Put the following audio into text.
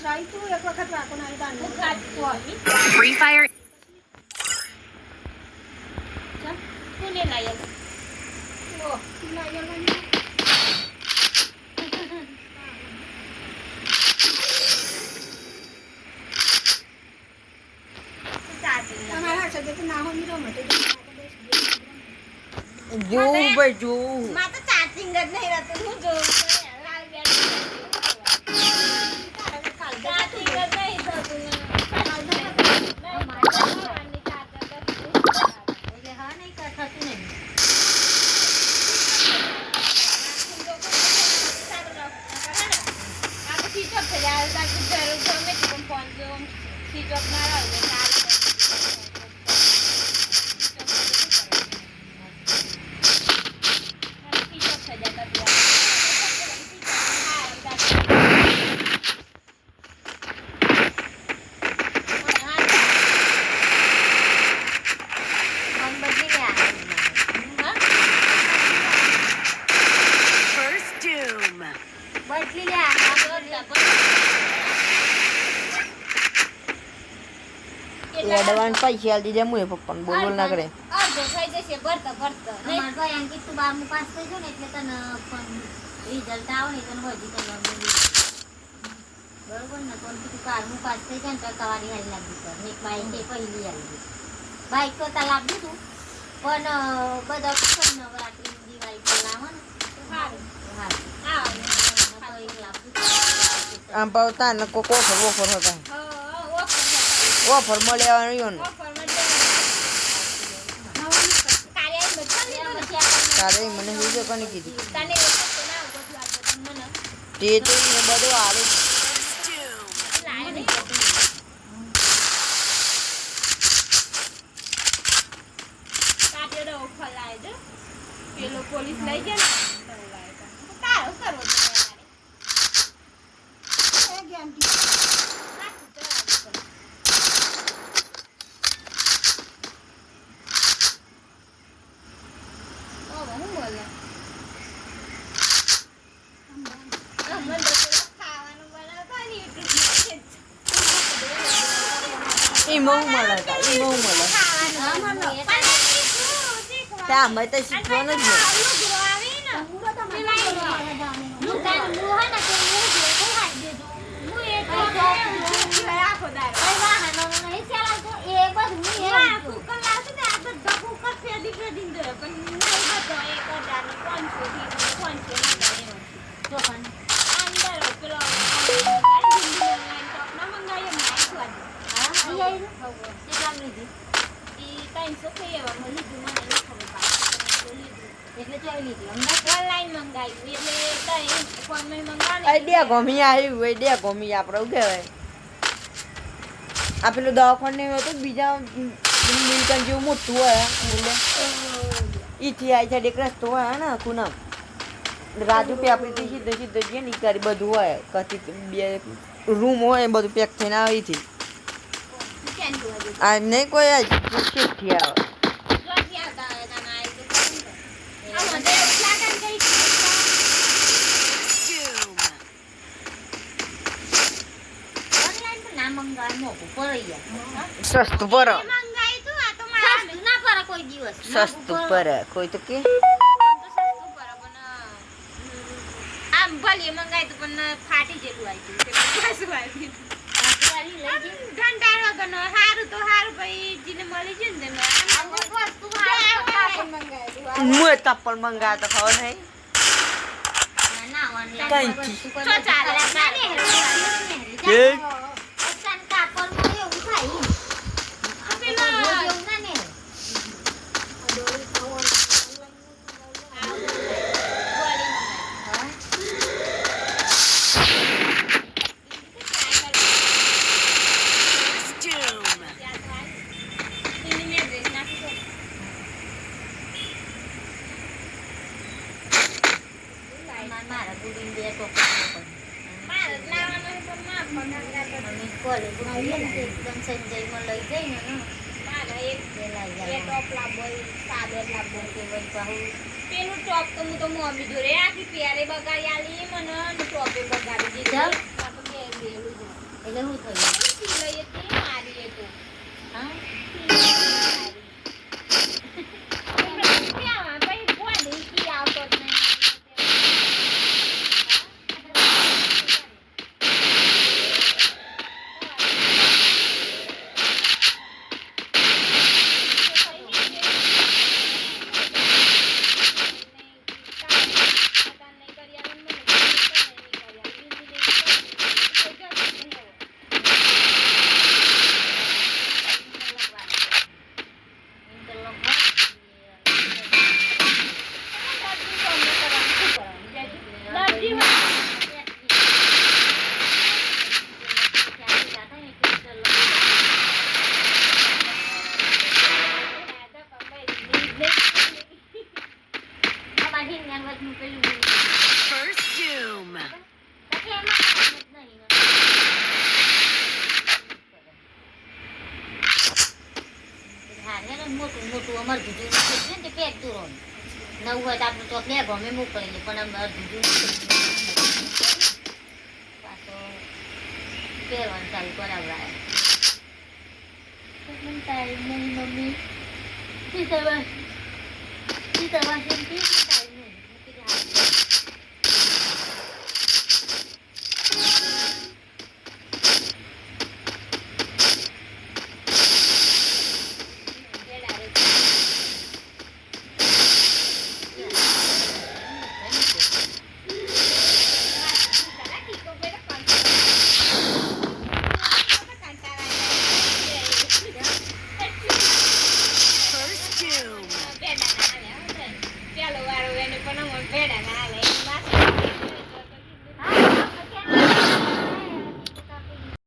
રાઈ તું એક વખત રાખો ના દાંડો Free Fire. કોને લાયક ઓ લાયલ બની તમારા સાથે તો ના હોય રમે તો જો ભાઈ જો માં તો ચાર્જિંગ જ નહીં રહેતું હું જોઉં લાલ બેટ ચાર્જિંગ જ નહીં થતું ને એટલે હા નહીં થતું નહીં સ્વિચ ઓફ થઈ જાય બાકી જરૂર ગમે તે પણ ફોન જો સ્વિચ ઓફ ના રહે First Doom. બદલી લે આ એડવાન્સ પૈસા આલી દીધા મુએ પપ્પાને બોલ ના કરે અડધો થઈ જશે ભરતો અમાર ભાઈ અંકિત તું 12મું પાસ થઈ ગયો ને એટલે તને રિઝલ્ટ આવે ને તને હજી તને બરોબર ને કોણ તું 12મું પાસ થઈ જાય ને તો તમારી હાલ લાગી કર એક બાઈક એ પહેલી આવી બાઈક તો તા લાવી દીધું પણ બધા કુશન નવરાત્રી દિવાળી પર લાવો ને સારું આમ પાવતા ને કોકો ઓફર હતા ઓફર મળે આવ્યો ને તારે મને બીજો કોને કીધું તે તો ને બધું આવે પોલીસ લઈ જાય તારો કરવો ઈમો મળે ત્યાં અમે તો શીખવાનું જ આઈડિયા ગમી આવ્યું આઈડિયા ગમી આપણે શું કહેવાય આ પેલું દવાખાને હતું બીજા મિલકન જેવું મોટું હોય એટલે ઈથી આવી સાઈડ એક રસ્તો હોય ને ખૂના રાજુ પેપડીથી સીધો જઈએ ને કરી બધું હોય કથી બે રૂમ હોય બધું પેક થઈને આવે એથી આ નહીં કોઈ જ શિફ્ટથી આવે સસ્તું પર સસ્તું પર કોઈ તો કે આમ ભલે મંગાય તો પણ ફાટી જેટલું આવ્યું ઘંટાર વગરનો સારું તો સારું ભાઈ જીને મળી છે ને અમુક વસ્તુ મુએ તપ્પલ મંગાયા તો ખબર નહીં પેલું ટોપ તો હું તો મોમી જોડે આખી પ્યારે બગાડી આલી મને ટોપે બગાડી દીધું મોટું અમારું જૂજું થઈ ગયું ને તે પહેરતું રહો નવું હોય તો આપણે ચોક લે ગમે મોકલીને પણ અમારું જૂજું પાછો પહેરવાનું ચાલુ કરાવડાય તારી મમ્મી સીતાવાસી